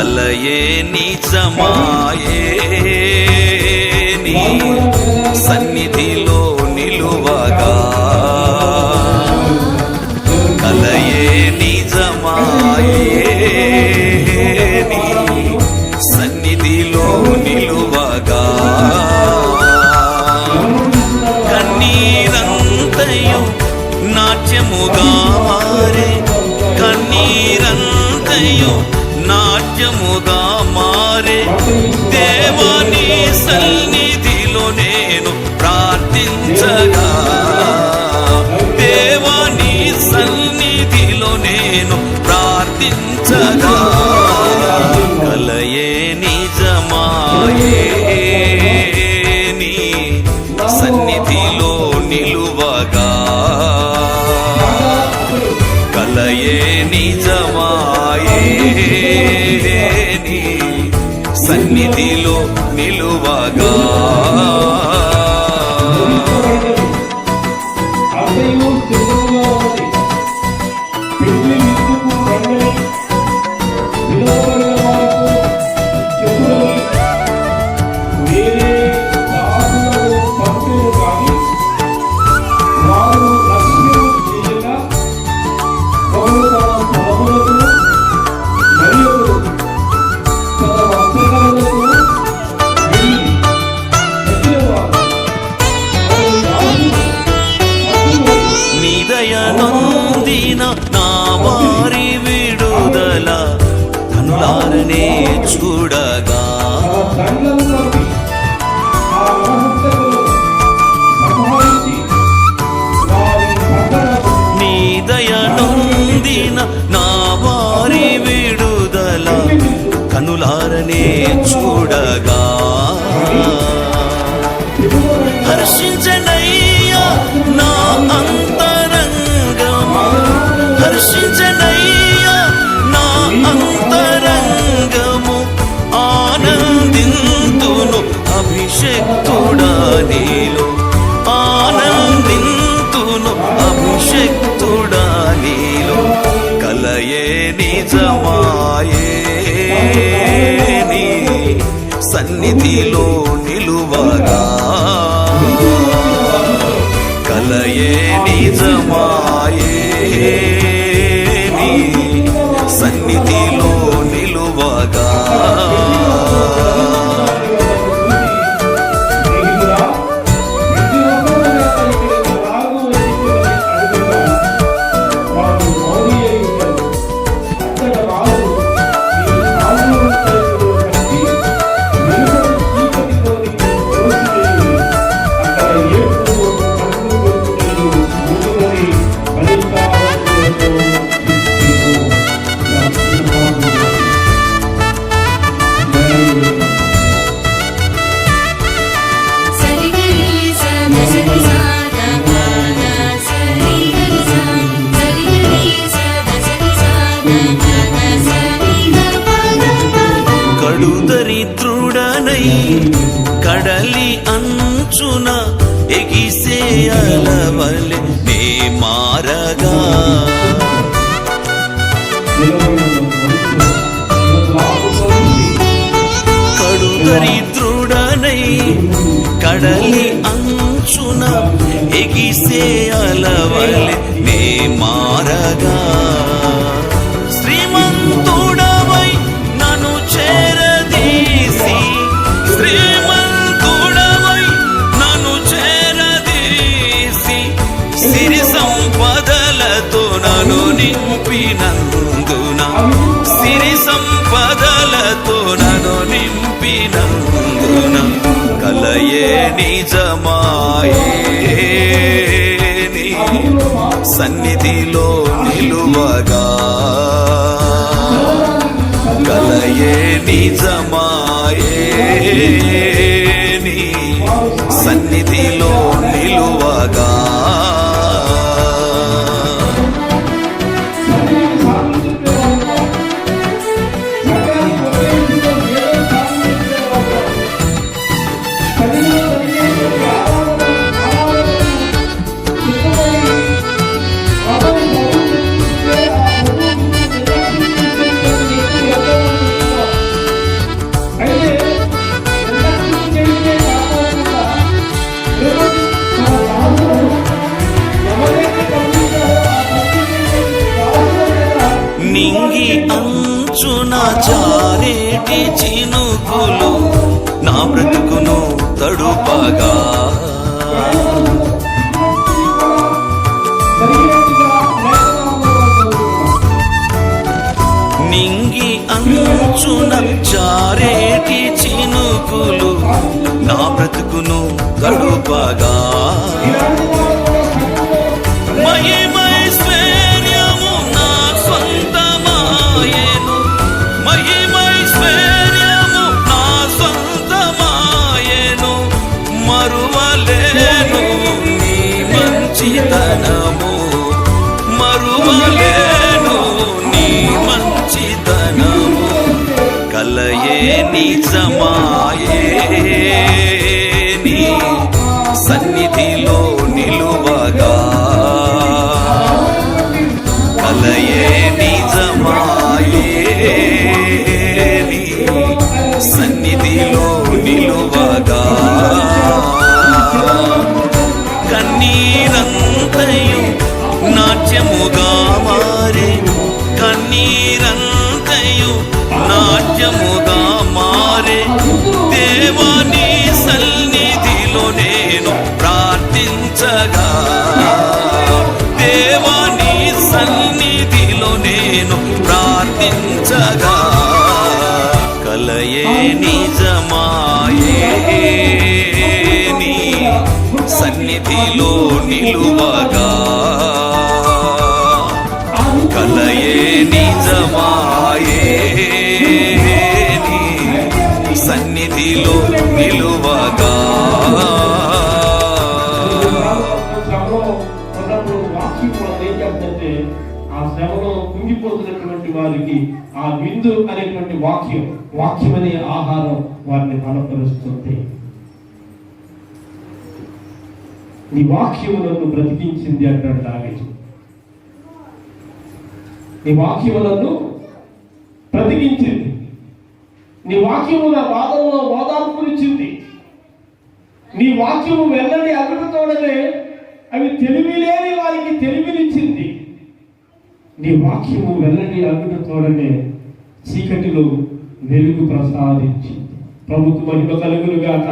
కలయే నిజమాయే నీ సన్నిధిలో నిలువగా కలయే నిజమాయే నీ సన్నిధిలో నిలువగా కన్నీరంతయు నాట్యముగా మారే కన్నీరంతయు నాట్యముగా మారే దేవాని సన్నిధిలో నేను ప్రార్థించగా దేవాని సన్నిధిలో నేను ప్రార్థించగా కలయే నిజమాయే నీ సన్నిధిలో నిలువగా కలయే నిజమాయే నీ సన్నిధిలో నిలువగా దయనొందిన నా వారి విడుదల కనులారనే చూడగా నీ దయనొందిన నా వారి విడుదల కనులారనే చూడగా హర్షించనయ్యా నా అంతరంగము హర్షించనయ్యా నా అంతరంగము ఆనందింతును అభిషేక్తుడా నీలో ఆనందింతును అభిషేక్తుడా నీలో కలయే నిజమాయే నీ సన్నిధిలో నిలువగా కలయే నిజమాయే నీ సన్నిధిలో నిలువగా కడు దరిద్రుడనై కడలి అంచున ఎగిసే అలవలె నే మారగా కడు దరిద్రుడనై కడలి అంచున ఎగిసే అలవలె నే మారగా శ్రీమంతుడవై నన్ను చేరదీసి శ్రీమంతుడవై నన్ను చేరదీసి సిరి సంపదలతో నన్ను నింపినందున సిరి సంపదలతో నన్ను నింపినందున కలయే నిజమాయే నీ సన్నిధిలో నిలువగా కలయే నిజమాయే నీ సన్నిధిలో నిలువగా నింగి అంచున జారేటి చినుకులు నా బ్రతుకును తడుపగా, నింగి అంచున జారేటి చినుకులు నా బ్రతుకును తడుపగా, మహిమైశ్వర్యము నా సొంతమాయెను, మహిమైశ్వర్యము నా సొంతమాయెను, మరువలేను నీ మంచితనము, మరువలేను నీ మంచితనము, కలయే నిజమాయే నీ సన్నిధిలో నిలువగా, కలయే నిజమాయే నీ సన్నిధిలో నిలువగా, కన్నీరంతయు నాట్యముగా మారే, కన్నీరంతయు నాట్యముగా మారే, దేవాని సన్నిధిలో నేను ప్రార్థించగా, దేవాని సన్నిధిలో నేను ప్రార్థించగా, కలయే నిజమాయే నీ సన్నిధిలో నిలువగా, కలయే నిజమాయే నీ సన్నిధిలో నిలువగా. ఆ శ్రమలో కుంగిపోతున్నటువంటి వారికి ఆ విందు అనేటువంటి వాక్యం అనే ఆహారం వారిని బలపరుస్తుంది. నీ వాక్యము నన్ను బ్రతికించింది అంటాడు దావీదు. నీ వాక్యము నన్ను బ్రతికించింది, నీ వాక్యము నా బాధల్లో ఓదార్పునిచ్చింది, నీ వాక్యము వెల్లడి అగుటతోడనే అవి తెలివిలేని వారికి తెలివినిచ్చింది, నీ వాక్యము వెల్లడి అగుటతోడనే చీకటిలో వెలుగు ప్రసాదించింది. ప్రభుత్వ మహిమ కలుగును గాక.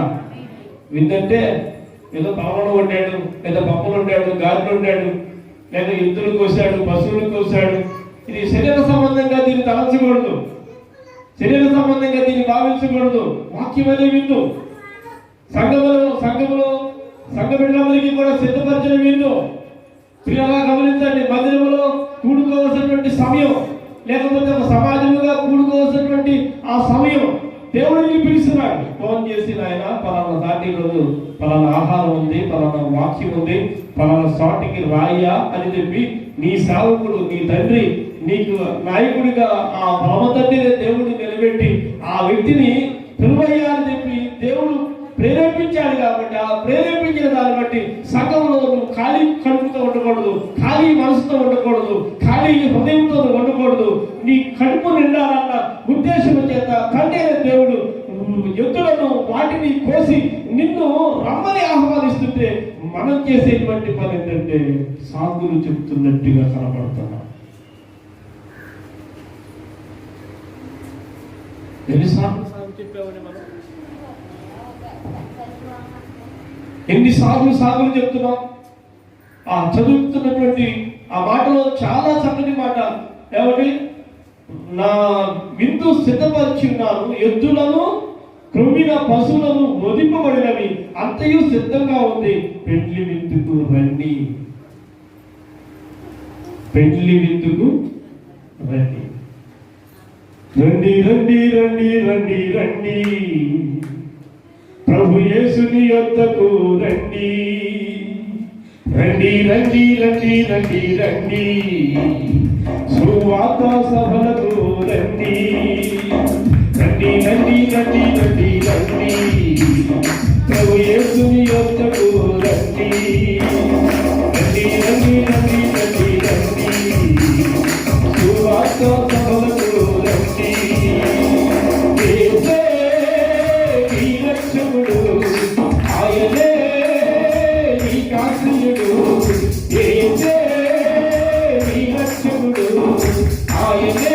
విందంటే ఏదో పవనం వండాడు, లేదా పప్పులు వండాడు, గారెలు వండాడు, లేదా ఎద్దులు కోసాడు, పశువులు కోసాడు, ఇది శరీర సంబంధంగా దీన్ని తలంచకూడదు, శరీర సంబంధంగా దీన్ని భావించకూడదు. వాక్యం అనే విందు సంఘములో సంఘ బిడ్డలందరికీ కూడా సిద్ధపరిచిన విందు. ప్రియులా గమనించండి, మందిరంలో కూడుకోవాల్సినటువంటి సమయం, లేకపోతే ఒక సమాజముగా కూడుకోవాల్సినటువంటి ఆ సమయం దేవుడిని పిలుస్తున్నాడు. ఫోన్ చేసి ఆయన పలానా దాటి రోజు పలానా ఆహారం ఉంది, పలానా వాక్యం ఉంది, పలానా సాటికి రాయ్యా అని చెప్పి నీ సేవకుడు, నీ తండ్రి, నీకు నాయకుడిగా ఆ పరమ తండ్రిని దేవుడిని నిలబెట్టి ఆ వ్యక్తిని పిలువయ్యా అని చెప్పి దేవుడు ప్రేరేపించాడు. కాబట్టి ఆ ప్రేరేపించిన దాన్ని బట్టి సంఘంలో నువ్వు ఖాళీ కడుపుతో ఉండకూడదు, ఖాళీ మనసుతో ఉండకూడదు, ఖాళీ హృదయంతో ఉండకూడదు. నీ కడుపు నిండాలన్న ఉద్దేశం చేత తండ్రి దేవుడు ఎద్దులను వాటిని కోసి నిన్ను రమ్మని ఆహ్వానిస్తుంటే మనం చేసేటువంటి పని ఏంటంటే సాగులు చెప్తున్నట్టుగా కనబడుతున్నాం. ఎన్నిసార్లు చెప్పామని మనం, ఎన్నిసార్లు సాగులు చెప్తున్నాం. ఆ చదువుతున్నటువంటి ఆ మాటలో చాలా చక్కటి మాట ఏమండి, నా విందు సిద్ధపరిచున్నాను, ఎద్దులను క్రొవ్విన పశువులను వదింపబడినవి అంతయు సిద్ధంగా ఉంది, పెండ్లి విందుకు రండి, పెండ్లి విందుకు రండి, రండి రండి రండి రండి రండి, ప్రభు యేసుని యొద్దకు రండి, రండి రండి రండి రండి రండి, సువార్త సభలకు రండి, రండి రండి రండి రండి రండి, ప్రభు యేసుని యొద్దకు రండి, రండి రండి రండి రండి రండి, సువార్త సభలకు రండి. యేసే నీ రక్షకుడు, ఆయనే నీ కాశీయుడు, యేసే నీ రక్షకుడు, ఆయనే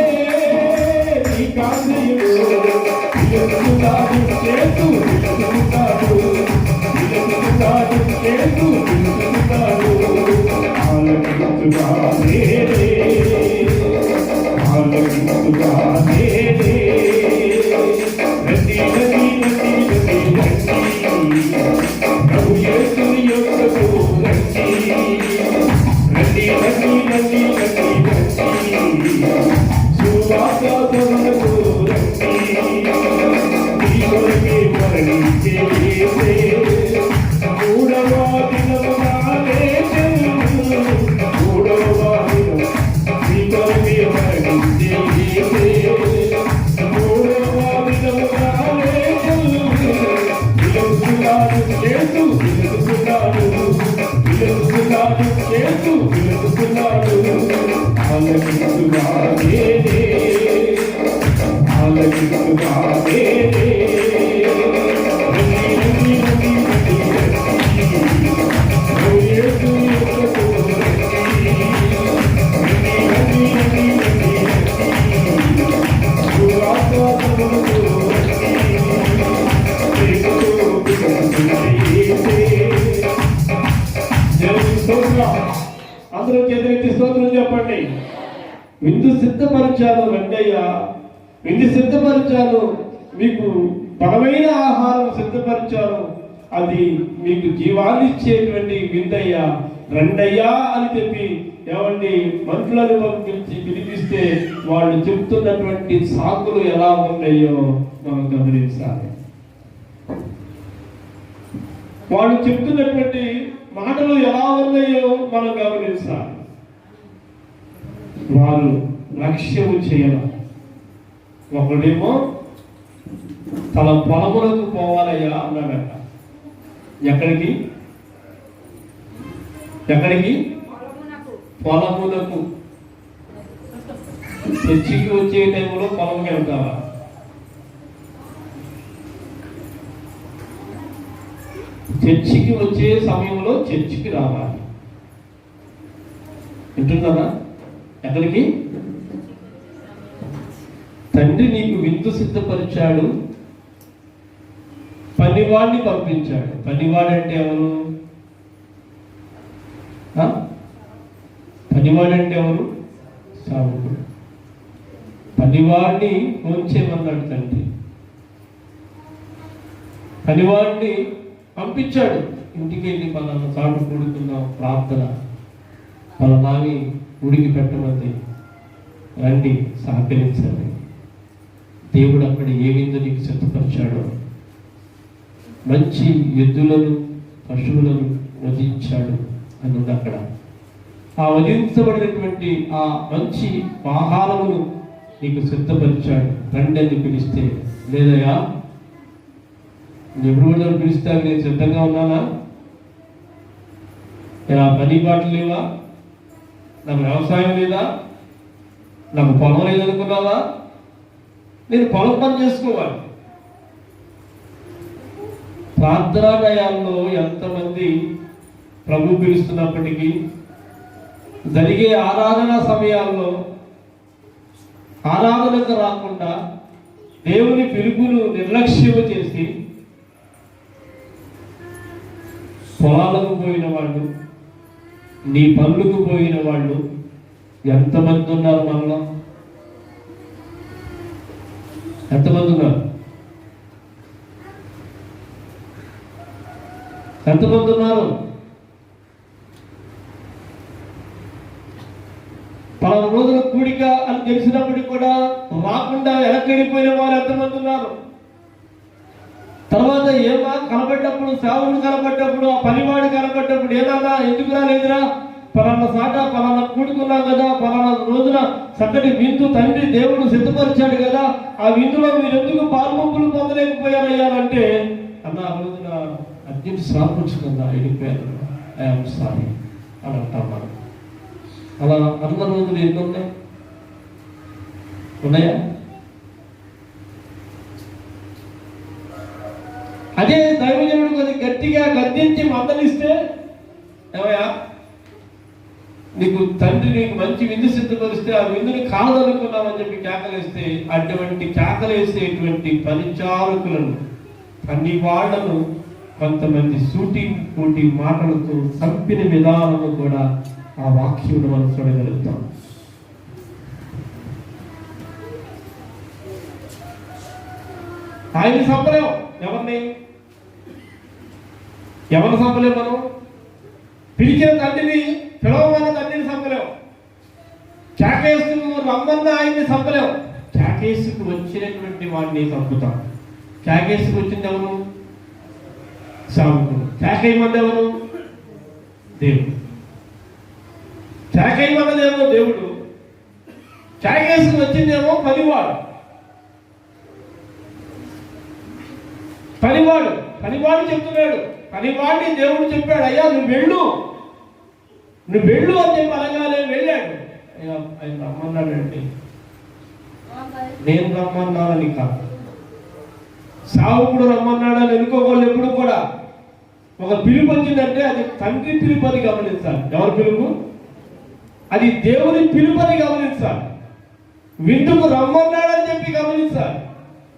అందరూ చేతులెత్తి స్తోత్రం చెప్పండి. విందు సిద్ధపరిచాను వెంకయ్య, విందు సిద్ధపరిచాను, మీకు బలమైన ఆహారం సిద్ధపరిచాను, అది మీకు జీవాన్ని ఇచ్చేటువంటి విందయ్యా, రండయ్యా అని చెప్పి ఏమండి మనుషులను పంపించి పిలిపిస్తే వాళ్ళు చెప్తున్నటువంటి సాకులు ఎలా ఉన్నాయో మనం గమనించాలి. వాళ్ళు చెప్తున్నటువంటి మాటలు ఎలా ఉన్నాయో మనం గమనించాలి. వారు లక్ష్యము చేయాలి. ఒకడేమో తన పొలములకు పోవాలయ్యా అన్నాడట. ఎక్కడికి? పొలములకు. చర్చికి వచ్చే టైంలో పొలంకి వెళ్తావా? చర్చికి వచ్చే సమయంలో చర్చికి రావాలి. వింటున్నారా? ఎక్కడికి? తండ్రి నీకు విందు సిద్ధపరిచాడు, పనివాడిని పంపించాడు. పనివాడంటే ఎవరు? పనివాడంటే ఎవరు? సావుకుడు. పనివాడిని ఉంచేమన్నాడు తండ్రి. పనివాడిని పంపించాడు. ఇంటికి వెళ్ళి మన చాటు కూడుకున్నాం, ప్రార్థన మన నాని ఉడికి పెట్టమంది, రండి సహకరించండి. దేవుడు అక్కడ ఏ విందు నీకు సిద్ధపరిచాడో, మంచి ఎద్దులను పశువులను వధించాడు అని ఉంది అక్కడ. ఆ వధించబడినటువంటి ఆ మంచి ఆహారమును నీకు సిద్ధపరిచాడు, రండి అని పిలిస్తే లేదయా ఎప్పుడు పిలిస్తే నేను సిద్ధంగా ఉన్నానా? నా పని పాటలు లేవా? నాకు వ్యవసాయం లేదా? నాకు పొలం లేదనుకున్నావా? నేను పొలం పని చేసుకోవాలి. ప్రార్థనాలయాల్లో ఎంతమంది ప్రభు పిలుస్తున్నప్పటికీ జరిగే ఆరాధన సమయాల్లో ఆరాధనకు రాకుండా దేవుని పిలుపును నిర్లక్ష్యము చేసి పొలాలకు పోయిన వాళ్ళు, నీ పనులకు పోయిన వాళ్ళు ఎంతమంది ఉన్నారు? మనలో ఎంతమంది ఉన్నారు? ఎంతమంది ఉన్నారు? పలానా రోజుల కూడిక అని తెలిసినప్పటికీ కూడా రాకుండా వెనక్కిపోయిన వారు ఎంతమంది ఉన్నారు? తర్వాత ఏమా కనబడ్డప్పుడు, సేవకుడు కనబడ్డప్పుడు, ఆ పనివాడు కనబడ్డప్పుడు ఏదన్నా ఎందుకు రాలేదురా, పలానా సాట పలానా కూడుకున్నాం కదా, పలానా రోజున చక్కటి విందు తండ్రి దేవుడు సిద్ధపరిచాడు కదా, ఆ విందులో మీరు ఎందుకు పాల్పంపులు పొందలేకపోయారయ్యారంటే అన్న ఆ రోజున అర్జెంట్ శ్రాపించుకుందా వెళ్ళిపోయారు, ఐఎమ్ సారీ అని అంటాం మనం. అలా అన్న రోజులు ఎన్ని ఉన్నాయా? అదే దైవజనుడు కొద్ది గట్టిగా గద్దించి మందలిస్తే ఏమయ్యా నీకు తండ్రి నీకు మంచి విందు సిద్ధపరిస్తే ఆ విందుని కాదనుకున్నామని చెప్పి కేకలేస్తే, అటువంటి కేకలేసేటువంటి పరిచారకులను అన్ని వాళ్లను కొంతమంది సూటి పూటి మాటలతో చంపిన విధానము కూడా ఆ వాక్యమును మనం చూడగలుగుతాం. ఆయన చంపలేం. ఎవరిని చంపలేం? మనం పిలిచిన తండ్రిని, పిలవమన్న తండ్రిని చంపలేం. కేకేసు రమ్మన్న ఆయన్ని చంపలేం. కేకేసుకు వచ్చినటువంటి వాడిని చంపుతాం. కేకేసుకు వచ్చింది ఎవరు? సావుకుడు. కేకేయమన్నది ఎవరు? దేవుడు. కేకేయమన్నదేమో దేవుడు, కేకేసుకు వచ్చిందేమో పనివాడు. పనివాడు చెప్తున్నాడు. పనివాడిని దేవుడు చెప్పాడు, అయ్యా నువ్వు వెళ్ళు అని చెప్పి అనగానే వెళ్ళాడు. ఆయన రమ్మన్నాడండి. నేను రమ్మన్నానని కాదు, సావుకుడు రమ్మన్నాడని ఎన్నుకోవాలి. ఎప్పుడు కూడా ఒక పిలుపు వచ్చిందంటే అది తండ్రి పిలుపు అని గమనించాలి. ఎవరి పిలుపు? అది దేవుని పిలుపు అని గమనించాలి. విందుకు రమ్మన్నాడని చెప్పి గమనించాలి.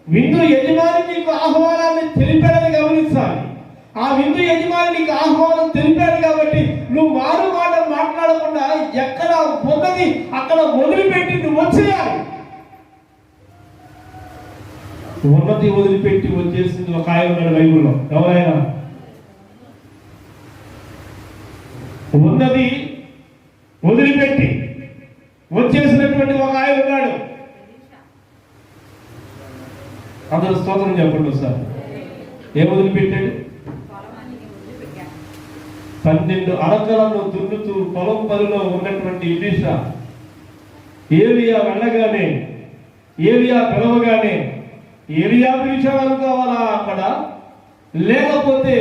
విందు యజమాని నీకు ఆహ్వానాన్ని తెలిపాడని గమనించాలి. ఆ విందు యజమాని నీకు ఆహ్వానం తెలిపాడు కాబట్టి నువ్వు మారు మాట మాట్లాడకుండా ఎక్కడ ఉన్నది అక్కడ వదిలిపెట్టి నువ్వు వచ్చేయాలి. ఉన్నది వదిలిపెట్టి వచ్చేసింది ఒక ఆయన ఉన్నాడు బైబిల్లో. ఎవరైనా ఉన్నది వదిలిపెట్టి వచ్చేసినటువంటి ఒక ఆయన ఉన్నాడు. అందరూ స్తోత్రం చెప్పండి సార్. ఏం వదిలిపెట్టాడు? 12 అరకలను దున్నుతూ పొలం పనిలో ఉన్నటువంటి ఎలీషా ఏలియా వెళ్ళగానే, ఏలియా పిలవగానే ఏలియా పిలిచాడు అనుకోవాలా అక్కడ? లేకపోతే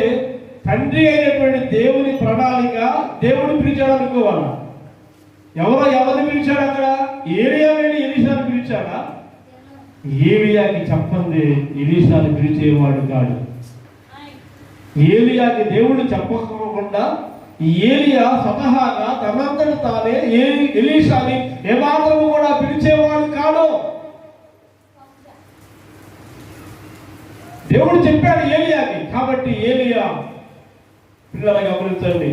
తండ్రి అయినటువంటి దేవుని ప్రణాళిక దేవుడు పిలిచాడు అనుకోవాలా? ఎవరిని పిలిచాడు అక్కడ? ఏలియా వెళ్ళి ఎలీషాను పిలిచాడా? ఏలియాకి చెప్పండి ఎలీషాను పిలిచేవాడు కాదు. ఏలియాకి దేవుడు చెప్పకుండా ఏలియా స్వతహాగా తనంతటి తానే ఎలీషాని ఏమాత్రము కూడా పిలిచేవాడు కాదు. దేవుడు చెప్పాడు ఏలియాకి. కాబట్టి ఏలియా పిల్లలు గమనించండి,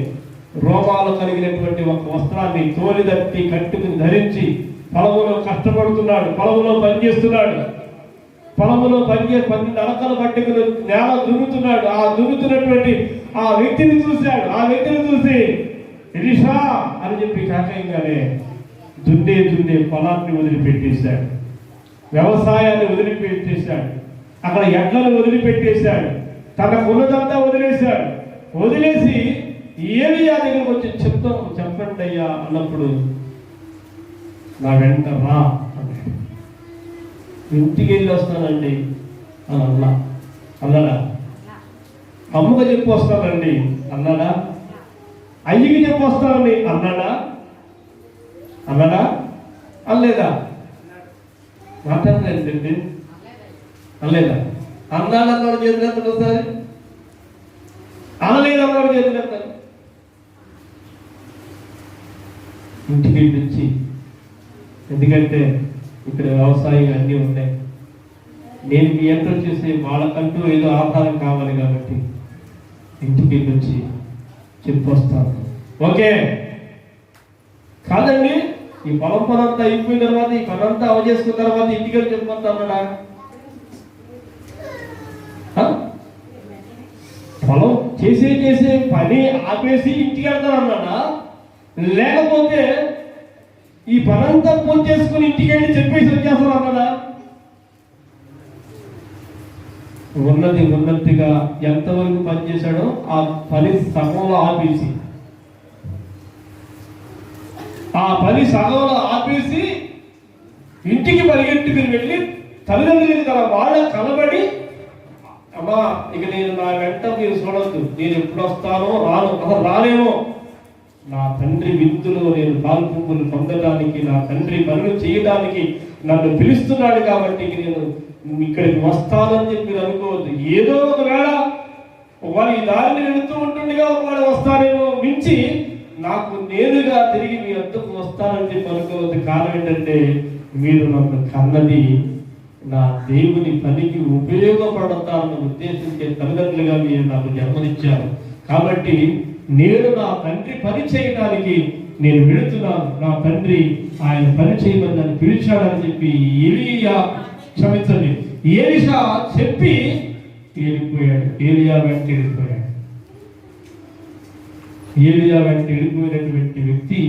రోమాలు కలిగినటువంటి ఒక వస్త్రాన్ని తోలిదట్టి కట్టుకుని ధరించి పొలములో కష్టపడుతున్నాడు, పొలములో పనిచేస్తున్నాడు. పొలములో 12 అరకలు పట్టుకుని నేల దున్నుతున్నాడు. ఆ దున్నుతున్నటువంటి ఆ వ్యక్తిని చూశాడు. ఆ వ్యక్తిని చూసి ఎలీషా అని చెప్పి కాకంగానే దున్నే పొలాన్ని వదిలిపెట్టేశాడు, వ్యవసాయాన్ని వదిలిపెట్టేశాడు, అక్కడ ఎడ్లను వదిలిపెట్టేశాడు, తనకున్నదంతా వదిలేశాడు. వదిలేసి ఏలియా దగ్గరకు వచ్చి చెప్పండి అయ్యా అన్నప్పుడు నా వెంట రా అన్నాడు. ఇంటికి వెళ్ళి వస్తానండి అని అన్నాడా? అమ్మగా చెప్పి వస్తానండి అన్నాడా? అయ్యకి చెప్పి వస్తానండి అన్నాడా? అనలేదా? మాట్లాడలేదండి, అనలేదా? అన్నాడు చేతులు ఒకసారి, అనలేదు అన్నాడు చేతులు. ఇంటికి వెళ్ళి వచ్చి, ఎందుకంటే ఇక్కడ వ్యవసాయం అన్నీ ఉన్నాయి, నేను మీ ఎంతో చేసే వాళ్ళకంటూ ఏదో ఆహారం కావాలి కాబట్టి ఇంటికి వెళ్ళి వచ్చి చెప్పొస్తాను. ఓకే కాదండి, ఈ పొలం పనంతా అయిపోయిన తర్వాత, ఈ పనంతా అవజేసుకున్న తర్వాత ఇంటికి వెళ్ళి చెప్పొస్తానడా? పొలం చేసే పని ఆపేసి ఇంటికి వెళ్తానన్నాడా? లేకపోతే ఈ పనంతా పూర్తి చేసుకుని ఇంటికి వెళ్ళి చెప్పేసి వచ్చేస్తాను అన్నాడా? ఉన్నతిగా ఎంతవరకు పనిచేశాడో ఆ పని సగంలో ఆపేసి, ఇంటికి పరిగెట్టుకుని వెళ్ళి తల్లిదండ్రులకి తన వాళ్ళ కలబడి, అమ్మా ఇక నేను నా వెంట మీరు చూడొద్దు, నేను ఎప్పుడు వస్తానో రాను, అసలు రాలేమో, నా తండ్రి విందులో నేను పాల్పొంగులు పొందడానికి, నా తండ్రి పనులు చేయడానికి నన్ను పిలుస్తున్నాడు కాబట్టి నేను ఇక్కడికి వస్తానని చెప్పి మీరు అనుకోవద్దు. ఏదో ఒకవేళ వాళ్ళు ఈ దారిని వెళుతూ ఉంటుండగా ఒకవేళ వస్తానేమో మించి నాకు నేరుగా తిరిగి మీ వద్దకు వస్తానని చెప్పి అనుకోవద్దు. కారణం ఏంటంటే మీరు నన్ను కన్నది నా దేవుని పనికి ఉపయోగపడతానన్న ఉద్దేశించే తల్లిదండ్రులుగా మీరు నాకు జన్మనిచ్చారు. కాబట్టి నేను నా తండ్రి పని చేయడానికి నేను వెళుతున్నాను, నా తండ్రి ఆయన పని చేయమని నన్ను పిలిచాడని చెప్పి ఎలీషా చెప్పి వెళ్ళిపోయాడు. ఏలియా వెంట వెళ్ళిపోయినటువంటి వ్యక్తి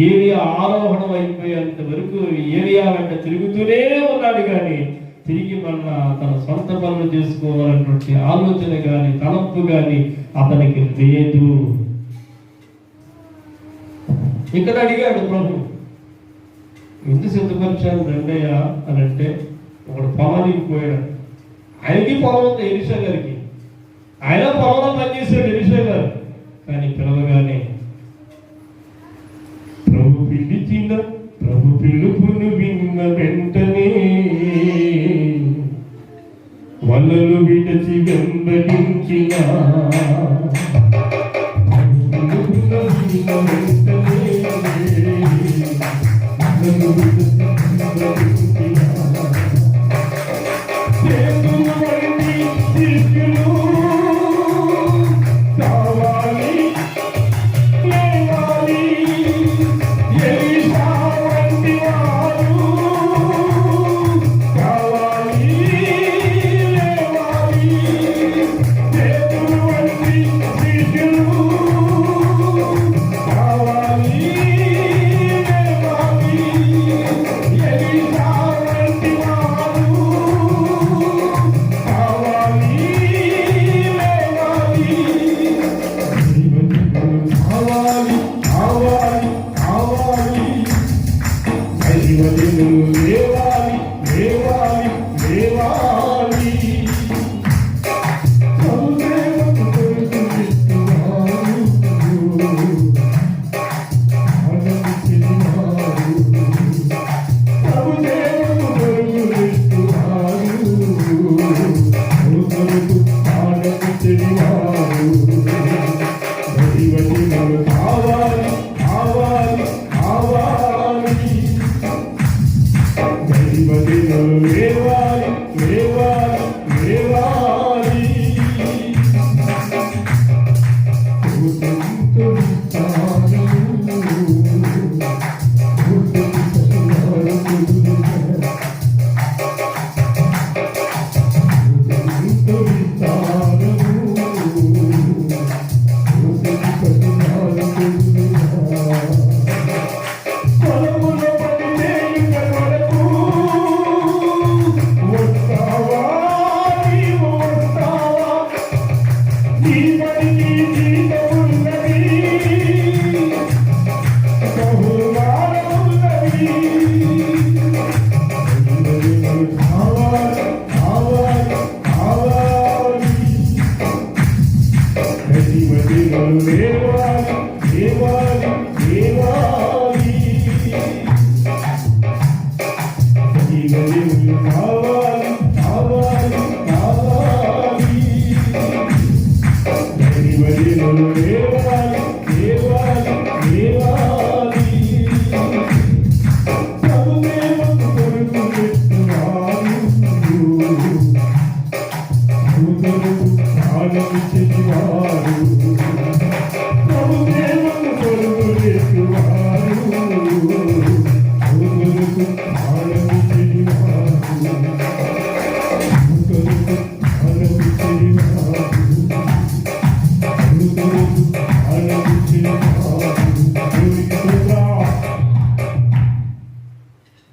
ఏలియా ఆరోహణం అయిపోయేంత వరకు ఏలియా వెంట తిరుగుతూనే ఉన్నాడు. కానీ తిరిగి మళ్ళా తన సొంత పనులు చేసుకోవాలన్నటువంటి ఆలోచన కానీ తలంపు కానీ అతనికి లేదు. ఇక్కడ అడిగాడు ప్రభు, ఎందుకు సిద్ధపరిచాను రెండయ్య అని అంటే, ఒకడు పొలానికి పోయాడు. ఆయనకి పొలం ఉంది ఎలీషా గారికి, ఆయన పొలంలో పనిచేశాడు ఎలీషా గారు. కానీ పిలవగానే ప్రభు ప్రభు పిలుపును విన్న వెంటనే వలలు విడచి వెంబడించిన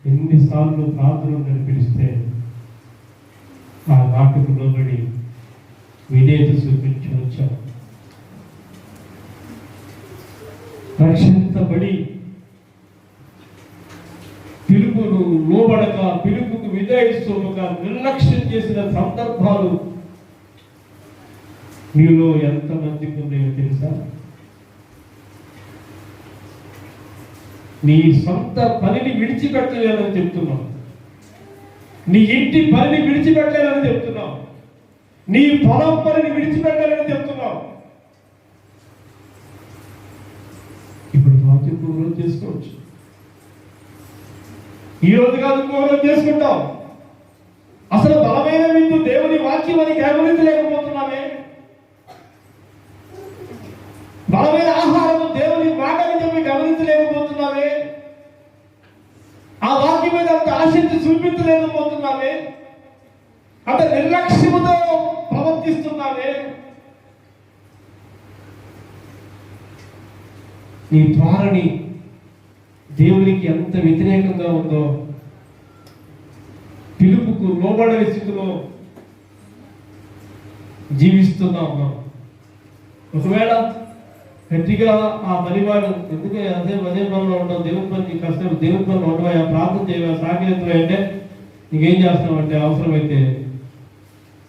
ఎన్నిసార్లు ప్రార్థన పిలిస్తే ఆ మాటకు లోబడి విధేయత చూపించి వచ్చాం. రక్షించబడి పిలుపును లోబడక, పిలుపుకు విధేయిస్తూక నిర్లక్ష్యం చేసిన సందర్భాలు మీలో ఎంతమందికి ఉన్నాయో తెలుసా? నీ సొంత పనిని విడిచిపెట్టలేదని చెప్తున్నావు, నీ ఇంటి పనిని విడిచిపెట్టలేదని చెప్తున్నావు, నీ పొలం పనిని విడిచిపెట్టాలని చెప్తున్నావు. ఇప్పుడు రాత్రి రోజు చేసుకోవచ్చు, ఈ రోజు కాదు ఇంకో రోజు చేసుకుంటాం. అసలు బలమైన విందు దేవుని వాక్యం అని గమనించలేకపోతున్నామే. బలమైన ఆహారము దేవుని మాటని చెప్పి గమనించలేకపోతున్నామే. ఆ వాక్యం మీద అంత ఆసక్తి చూపించలేకపోతున్నామే. అంత నిర్లక్ష్యముతో ప్రవర్తిస్తున్నామే. నీ ధోరణి దేవునికి ఎంత వ్యతిరేకంగా ఉందో, పిలుపుకు లోబడని స్థితిలో జీవిస్తున్నాము. ఒకవేళ గట్టిగా ఆ పనివాడు ఎందుకే అదే పనిలో ఉండవు, దేవుని పని కష్టం, దేవుని పనులు ఉండవా, ప్రార్థన చేయవా, సాగినట్టుగా అంటే నీకేం చేస్తామంటే అవసరమైతే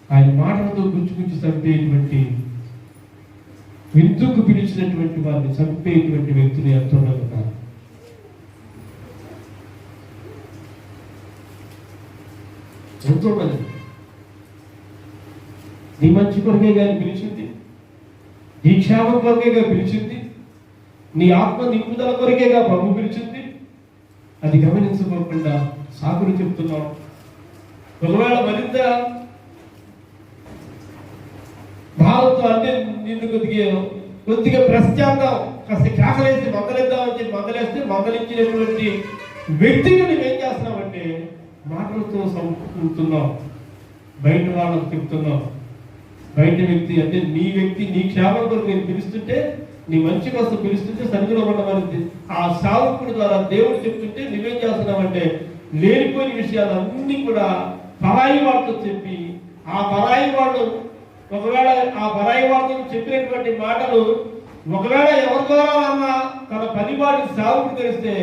ఆయన మాటలతో గుచ్చి చంపేటువంటి, విందుకు పిలిచినటువంటి వారిని చంపేటువంటి వ్యక్తులు ఎంతో ఉన్నారు. ఎంతో మంది నీ మంచి కొరకే కానీ పిలిచింది, నీ క్షేమం కొరకేగా పిలిచింది, నీ ఆత్మ నింపుదల కొరకేగా ప్రభు పిలిచింది. అది గమనించుకోకుండా సాకులు చెప్తున్నావు. ఒకవేళ మరింత భావంతో అంటే నిన్ను కొద్దిగా ప్రశ్చాంతం కాస్త కేకలేసి మందలిద్దామని చెప్పి మందలేస్తే మందలించినటువంటి వ్యక్తిని నువ్వేం చేస్తున్నావంటే మాటలతో సంపుతున్నావు, బయట వాళ్ళకు చెప్తున్నావు. బయట వ్యక్తి అంటే నీ వ్యక్తి నీ క్షేమం కొరకు నేను పిలుస్తుంటే, నీ మంచి కోసం పిలుస్తుంటే సరిగ్గా ఉండమని ఆ సేవకుడి ద్వారా దేవుడు చెప్తుంటే నువ్వేం చేస్తున్నావంటే లేనిపోయిన విషయాలన్నీ కూడా పరాయి వాళ్ళతో చెప్పి, ఆ పరాయి వాళ్ళు ఒకవేళ ఆ పరాయి వాళ్ళతో చెప్పినటువంటి మాటలు ఒకవేళ ఎవరి ద్వారా అన్నా తన పనివాడి సేవకుడు తెలిస్తే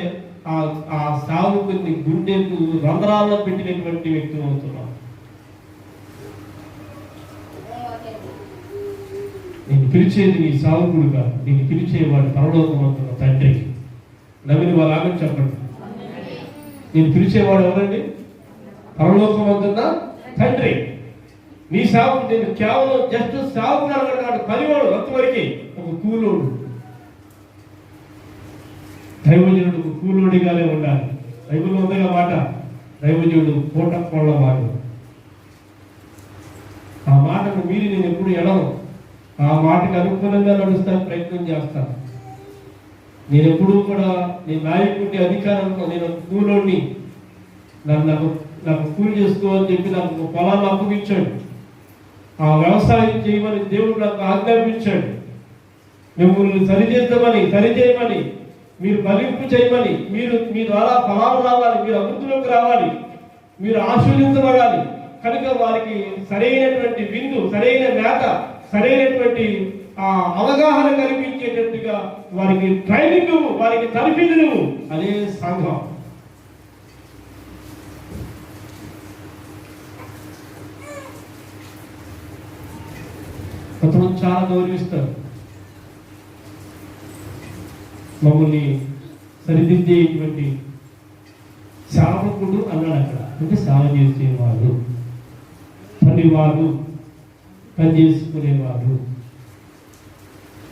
ఆ సేవకుడిని గుండెకు రంధ్రాల్లో పెట్టినటువంటి వ్యక్తి అవుతున్నాం. నేను పిలిచేది నీ సేవకుడు కాదు, నేను పిలిచేవాడు పరలోకమంతున్న తండ్రి. నవ్విన వాళ్ళు ఆమె చెప్పండి. నేను పిలిచేవాడు ఎవరండి? పరలోకమంతున్న తండ్రి. నీ సేవకు నేను కేవలం జస్ట్ సేవకుడు అనగాడు, పనివాడు అంతవరకు ఒక కూలోడు. దైవజనుడు ఒక కూలోడిగానే ఉండాలి. బైబిల్లో ఉందిగా మాట, దైవజనుడు పూట కోళ్ళవాడు. ఆ మాటను మీరి నేను ఎప్పుడు ఎడను, ఆ మాటకు అనుకూలంగా నడుస్తాను, ప్రయత్నం చేస్తాను. నేను ఎప్పుడూ కూడా నేను నాయకుడి అధికారంలో నేను కూలోడిని, నాకు కూలి చేసుకోవాలని చెప్పి నాకు పొలాన్ని అప్పగించాడు, ఆ వ్యవసాయం చేయమని దేవుడు నాకు ఆజ్ఞాపించాడు. మిమ్మల్ని సరిచేయమని, మీరు ఫలింపు చేయమని, మీరు మీ ద్వారా ఫలాలు రావాలి, మీరు అభివృద్ధిలోకి రావాలి, మీరు ఆశీర్వదించబడాలి. కనుక వారికి సరైనటువంటి విందు, సరైన మేత, సరైనటువంటి అవగాహన కల్పించేటట్టుగా వారికి ట్రైనింగ్, వారికి తరఫీదు, అదే సంఘం. కొంతమంది చాలా గౌరవిస్తారు, మమ్మల్ని సరిదిద్దేటువంటి సేవకుడు అన్నాడు అక్కడ. అంటే సేవ చేసేవాడు, పనివాడు, పని చేసుకునేవాడు.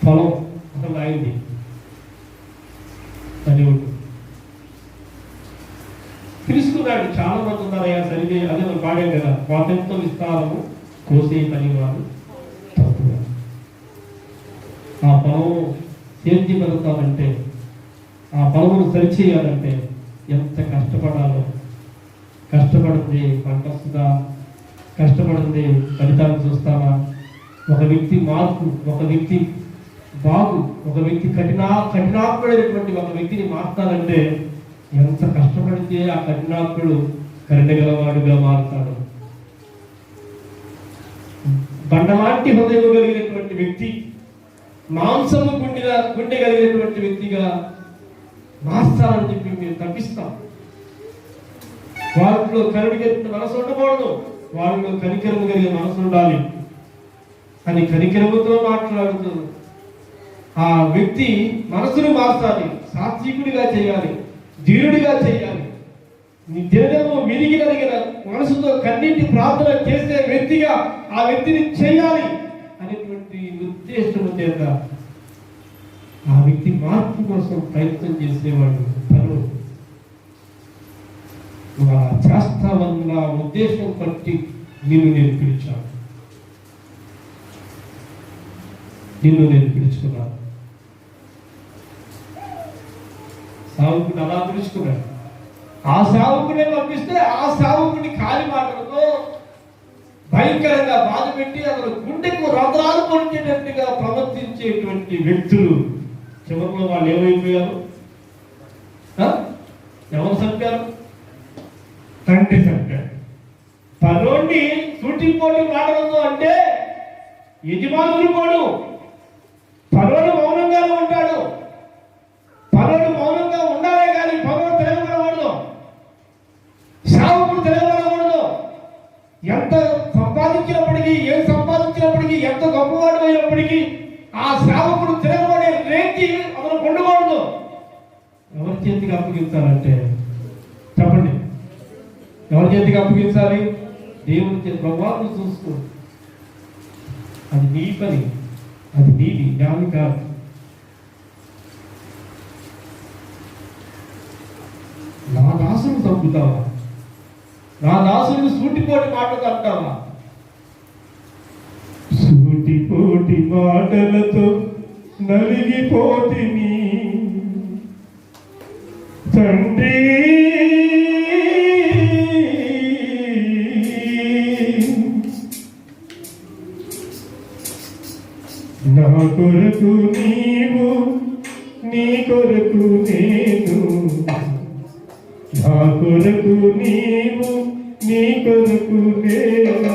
పొలం ఒక అయింది పనివాడు పిలుచుకున్నాడు. చాలా మంది ఉన్నారయ్యా సరిదే, అదే మనం పాడాం కదా, కోతంతో విస్తారము కోసే పనివాడు తప్పుగా. ఆ పొలం సేద్యపడతామంటే, ఆ పొలమును సరిచేయాలంటే ఎంత కష్టపడాలో. కష్టపడితే పంట వస్తుందా, కష్టపడితే ఫలితాలు చూస్తామా? ఒక వ్యక్తి మార్పు, ఒక వ్యక్తి బాగు, ఒక వ్యక్తి కఠినాత్ముడైనటువంటి ఒక వ్యక్తిని మార్చాలంటే ఎంత కష్టపడితే ఆ కఠినాత్ముడు కరుణగలవాడుగా మారుతాడు. బండలాంటి హృదయం కలిగినటువంటి వ్యక్తి మాంసము గుండె కలిగినటువంటి వ్యక్తిగా మార్చాలని చెప్పి మేము తప్పిస్తాం. వారిలో కరుణ కలిగిన మనసు ఉండకూడదు, వారిలో కనికరము కలిగిన మనసు ఉండాలి అని కనికరముతో మాట్లాడుతూ ఆ వ్యక్తి మనసును మార్చాలి, సాత్వికుడిగా చేయాలి, ధీరుడిగా చేయాలి. నీ దినము విరిగినగిన మనసుతో కన్నీటి ప్రార్థన చేసే వ్యక్తిగా ఆ వ్యక్తిని చేయాలి అనేటువంటి ఉద్దేశం చేత ఆ వ్యక్తి మార్పు కోసం ప్రయత్నం చేసేవాడు. పనులు చేస్తామన్న ఉద్దేశం బట్టి నిన్ను నేను పిలిచాను, నిన్ను నేను పిలుచుకున్నాను. సావుకుని అలా పిలుచుకున్నాడు. ఆ సావుకునే పంపిస్తే ఆ సావుకుని కాలి మాటలతో భయంకరంగా బాధ పెట్టి అతను గుండెకు రంధ్రాలు పొందేటట్టుగా ప్రవర్తించేటువంటి వ్యక్తులు చివరిలో వాళ్ళు ఏమైపోయారు? ఎవరు చంపారు? తండ్రి చంపాడు. పనోడిని సూటిపోటి మాటలతో అంటే యజమానులు పోడు, పనోడు మౌనంగానే ఉంటాడు. పనోడు మౌనంగా ఉండాలే కానీ పనోడు తిరగబడకూడదు, సేవకుడు తిరగబడకూడదు. ఎంత సంపాదించినప్పటికీ, ఏం సంపాదించినప్పటికీ, ఎంత గొప్పవాడు అయినప్పటికీ ఆ సేవకుడు తిరగబడే రేంజ్ అతను ఉండకూడదు. ఎవరి చేతికి అప్పగించాలంటే చెప్పండి, ఎవరి చేతికి అప్పగించాలి? దేవుని ప్రభావం చూసుకో. అది నీ పని, అది నీది, నాది కాదు. నా దాసుని చంపుతావా? నా దాసుని సూటిపోటి మాటలు అంటావా? సూటిపోటి మాటలతో నలిగిపోతిని తండ్రి, నా కొరకు నీవు, నీ కొరకు నేను, నా కొరకు నీవు, నీ కొరకు నేను,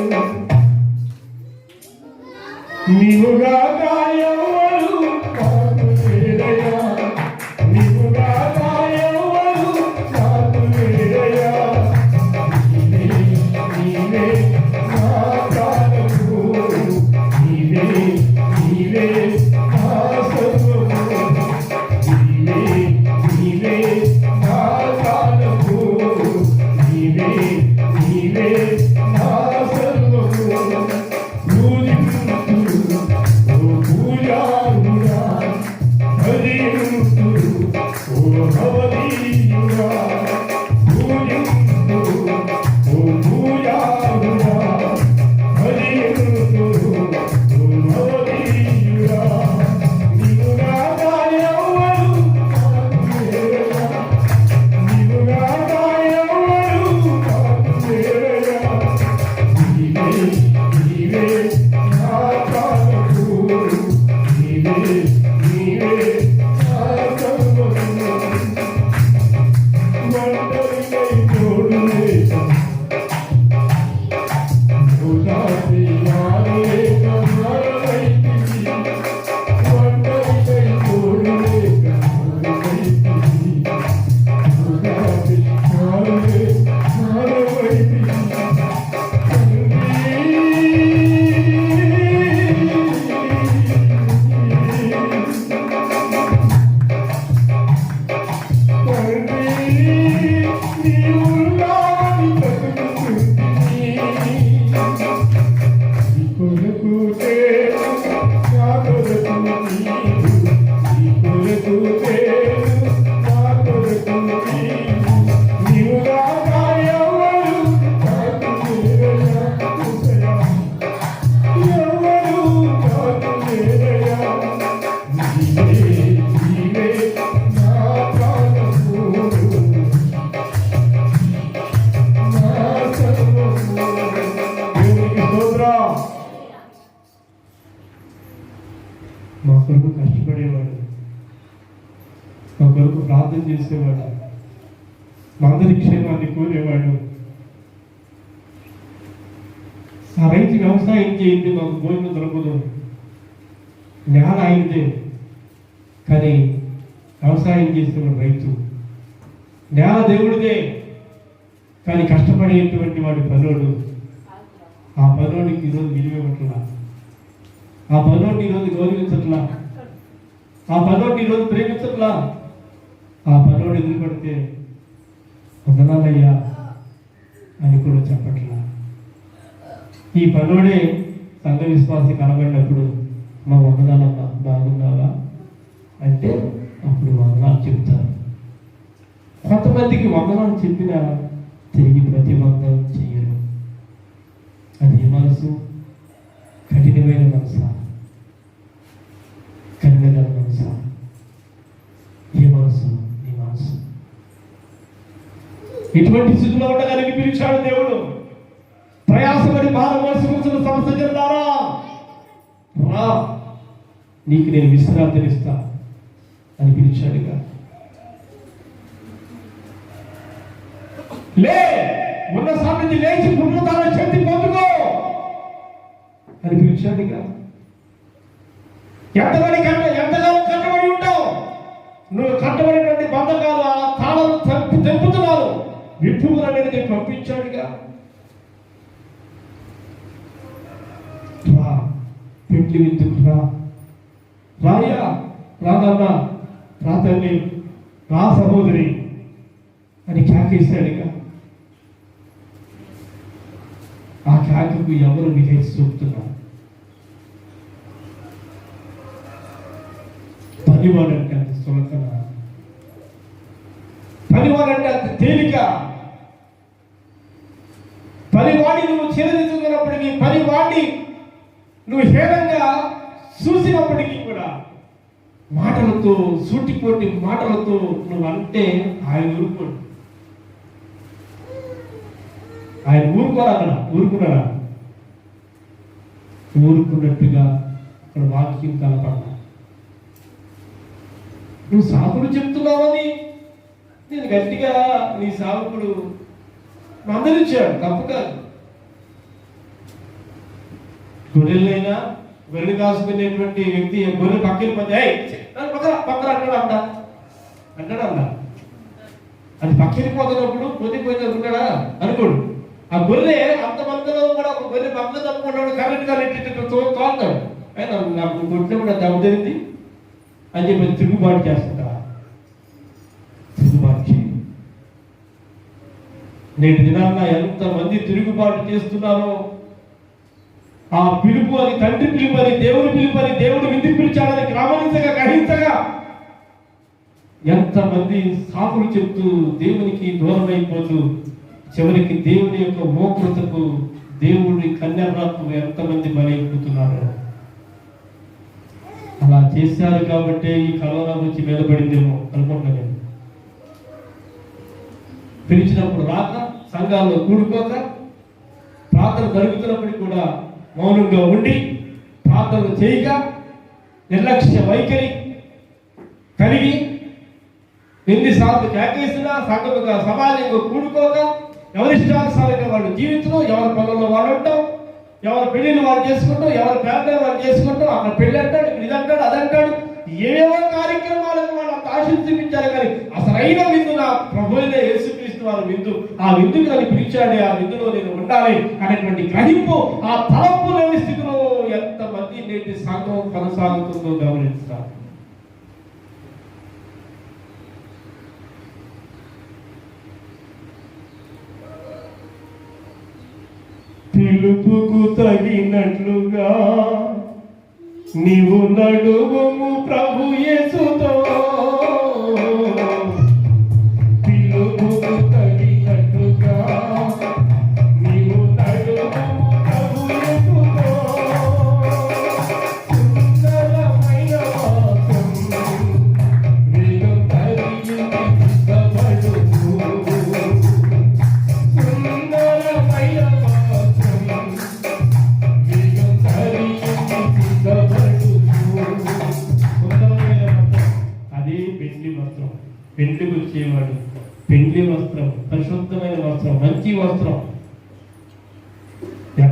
నీవుగా గాయవరు నాకు లేరయ్యా, నీవుగా గాయవరు నాకు లేరయ్యా, నీవే నా ప్రాణము, నీవే నీవే నా సర్వము, నీవే నా ప్రాణము, నీవే నీవే నా సర్వము. మా కొరకు కష్టపడేవాడు, మా కొరకు ప్రార్థన చేసేవాడు, మా అందరి క్షేమాన్ని కోరేవాడు. ఆ రైతు వ్యవసాయం చేయండి, మాకు భోజనం దొరకదు. నేల ఆయనదే, కానీ వ్యవసాయం చేసేవాడు రైతు. నేల దేవుడిదే, కానీ కష్టపడేటువంటి వాడి పనుడు. ఆ పనుడికి ఈరోజు విలువేమట్లా, ఆ పనుడిని ఈరోజు గౌరవించట్లా, ఆ పనుడిని ఈరోజు ప్రేమించట్లా. ఆ పనుడు ఎదురుపడితే వందనాలయ్యా అని కూడా చెప్పట్లా. ఈ పనుడే సంఘ విశ్వాసి కనబడినప్పుడు మా వందనాలమ్మా బాగున్నావా అంటే అప్పుడు వందనాలు చెప్తారు. కొంతమందికి వందనాలు చెప్పినా తిరిగి ప్రతిబంధం చెయ్యరు. అది ఏ మనసు? కఠినమైన మనసా? కఠినమైన మనసా? ఏ మనసు? నీ మనసు. ఎటువంటి స్థితిలో ఉండగలిగి పిలిచాడు దేవుడు. ప్రయాసపడి భారం మనసు కూర్చున్న సమస్య చెందారా, రా నీకు నేను విశ్రాంతినిస్తా అని పిలిచాడుగా. లే, ఉన్న సామెత లేచి పునరుద్ధాన శక్తి పొందుకో అని పిలిచాడుగా. ఎంతగానో కట్టబడి ఉంటావు. నువ్వు కట్టబడినటువంటి బంధకాలు ఆ తాళాలు తెంపుతున్నారు. విప్పులు అనేది పంపించాడుగా. రా, పెండ్లి విందుకు రా, రాయ్యా, రాదన్నా, రా తల్లి, రా సహోదరి అని కేకేశాడుగా. ఆ కేకకు ఎవరు విధేయత చూపుతున్నారు? పనివాడంటే అంత సులకన, పనివాడంటే అంత తేలిక. పనివాడిని నువ్వు చేరదీసుకున్నప్పటికీ, పనివాడిని నువ్వు హేళంగా చూసినప్పటికీ కూడా మాటలతో, సూటిపోటి మాటలతో నువ్వు అంటే ఆయన ఊరుకోడు. ఆయన ఊరుకున్నారా? ఊరుకున్నట్టుగా అక్కడ వాక్యం కనపడ్డా. నువ్వు సాకులు చెప్తున్నావని నేను గట్టిగా నీ సాకుడు మందలిచ్చాడు, తప్పు కాదు. గొర్రెలైనా గొర్రెలు కాసుకునేటువంటి వ్యక్తి గొర్రెలు పక్కన పక్కన అంటాడా? అది పక్కన పోతున్నప్పుడు పోయినట్టున్నాడా అనుకోడు. ఆ గొర్రె అంతమందిలో కూడా ఒక గొర్రె పక్కన తప్పుకున్నాడు, కరెంట్ కాదు తోలుతాడు. అయినా నాకు కొట్టినప్పుడు దెబ్బతింది అని చెప్పి తిరుగుబాటు చేస్తుంటా. తిరుగుబాటు చేయి. నేటి దినాన్న ఎంతమంది తిరుగుబాటు చేస్తున్నారో, ఆ పిలుపు అని తండ్రి పిలుపు అని, దేవుని పిలుపు అని, దేవుడు విందు పిలిచాడని గ్రహించగా ఎంతమంది సాకులు చెప్తూ దేవునికి దూరం అయిపోతూ చివరికి దేవుని యొక్క మోకృతకు, దేవుడి కన్యరాత్కు ఎంతమంది బలైపోతున్నారు. అలా చేశారు కాబట్టి ఈ కరోనా వచ్చి నిలబడిందేమో అనుకుంటున్నాను నేను. పిలిచినప్పుడు రాక, సంఘాల్లో కూడుకోక, ప్రార్థన జరుగుతున్నప్పటికీ కూడా మౌనంగా ఉండి ప్రార్థన చేయక, నిర్లక్ష్య వైఖరి కలిగి ఎన్నిసార్లు కేకేసినా సంఘముగా సమాజంగా కూడుకోక, ఎవరిష్టానుసారంగా వాళ్ళు జీవించడం, ఎవరి పనుల్లో వాళ్ళు ఉంటాం, ఎవరి పెళ్లిళ్ళు వాళ్ళు చేసుకుంటాం, ఎవరి పేదలు వాళ్ళు చేసుకుంటాం. అక్కడ పెళ్లి అంటాడు, ఇది అంటాడు, అదంటాడు, ఏవేవో కార్యక్రమాలకు వాళ్ళు అంత ఆశలు చూపించారు. కానీ అసలైన విందు నా ప్రభు అయిన యేసుక్రీస్తు వారి విందు. ఆ విందుకు నన్ను పిలిచాడు, ఆ విందులో నేను ఉండాలి అనేటువంటి గ్రహింపు, ఆ తలంపు లేని స్థితిలో ఎంతమంది నేటి సంఘం కొనసాగుతుందో గమనిస్తారు. పిలుపుకు తగినట్లుగా నీవు నడువుము ప్రభు యేసుతో. పిలుపుకు తగినట్లుగా నీవు నడువుము ప్రభు యేసుతో. సుందరమైన వాక్యం నీవు తరిగి ఇష్టపడుము. సుందరమైన పెండ్లికి వచ్చేవాడు పెండ్లి వస్త్రం, పరిశుద్ధమైన వస్త్రం, మంచి వస్త్రం,